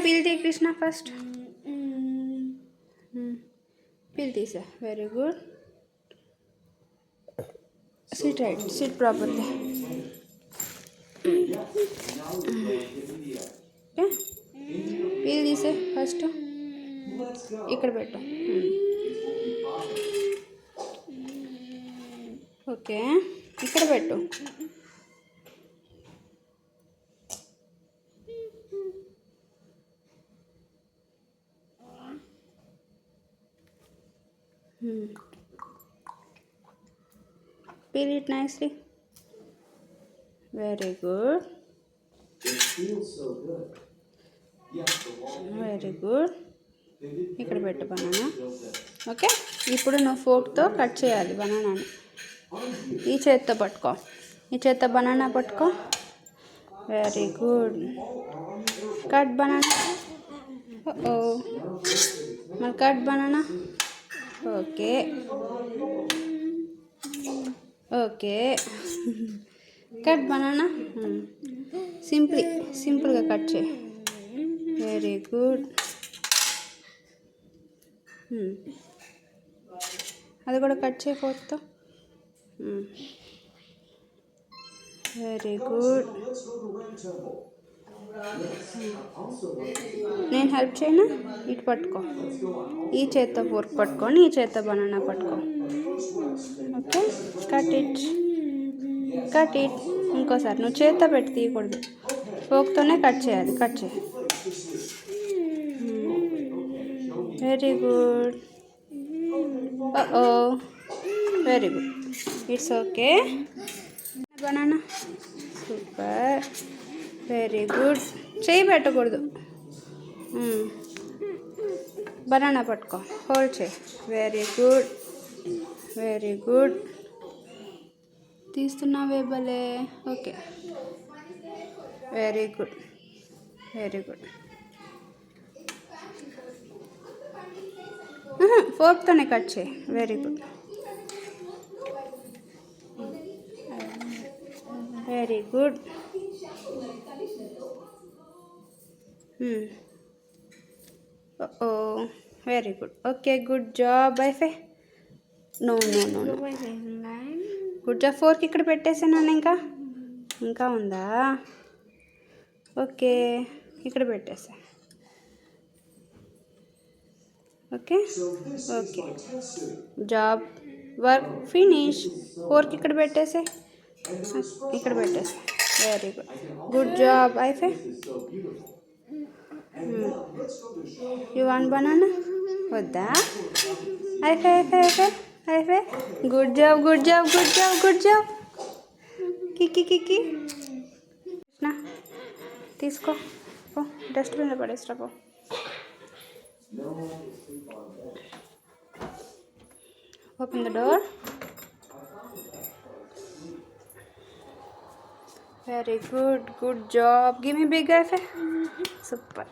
peel the Krishna first. Peel this. Very good. Sit right. Sit properly. Okay. Peel this first. ఇక్కడ పెట్టు. Okay, ఇక్కడ పెట్టు. Peel it nicely. Very good. It feels so good. Very good. ఇక్కడ పెట్టు banana. Okay, ఇప్పుడు నువ్వు ఫోర్క్తో cut చేయాలి బనానాని. ఈ చేత్తో పట్టుకో, ఈ చేత్తో బనానా పట్టుకో. Very good. Cut banana. Oh మరి cut banana. Okay okay, cut banana. సింపుల్గా కట్ చేయి. Very good. అది కూడా కట్ చేయి ఫోర్క్తో. Very good. నేను హెల్ప్ చేయనా? ఇటు పట్టుకో, ఈ చేత్తో ఫోర్క్ పట్టుకొని ఈ చేత్తో బనానా పట్టుకో. Okay, cut it. Cut it. ఇంకోసారి నువ్వు చేత్తో పెట్టి తీయకూడదు, ఫోర్క్తోనే కట్ చేయాలి. కట్ చేయి. Very good. Oh very good. It's okay. Banana super. Very good. చేయి పెట్టకూడదు. బనానా పట్టుకో, హోల్డ్ చేయి. Very good. Very good. తీస్తున్నావే భలే. Okay, very good. Very good. ఫోర్క్తోనే కట్ చేయి. Very good. Very good. Oh very good. Okay, good job ఐఫే. No no no no, good job. Fork ఇక్కడ పెట్టేసాను. ఇంకా ఉందా? ఓకే, ఇక్కడ పెట్టేసా. Okay okay, job work finish. Fork ఇక్కడ పెట్టేసే, ఇక్కడ పెట్టేసే. Very good. గుడ్ జాబ్ ఐఫే. You want banana? వద్దా? ఐఫే ఐఫే ఐఫే ఐఫే. Good job good job good job good job. కిక్కి కిక్కి. కృష్ణ తీసుకో, పో డస్ట్బిన్లో పడేస్తా పో. Open the door. Very good. Good job. Give me big ife. Super.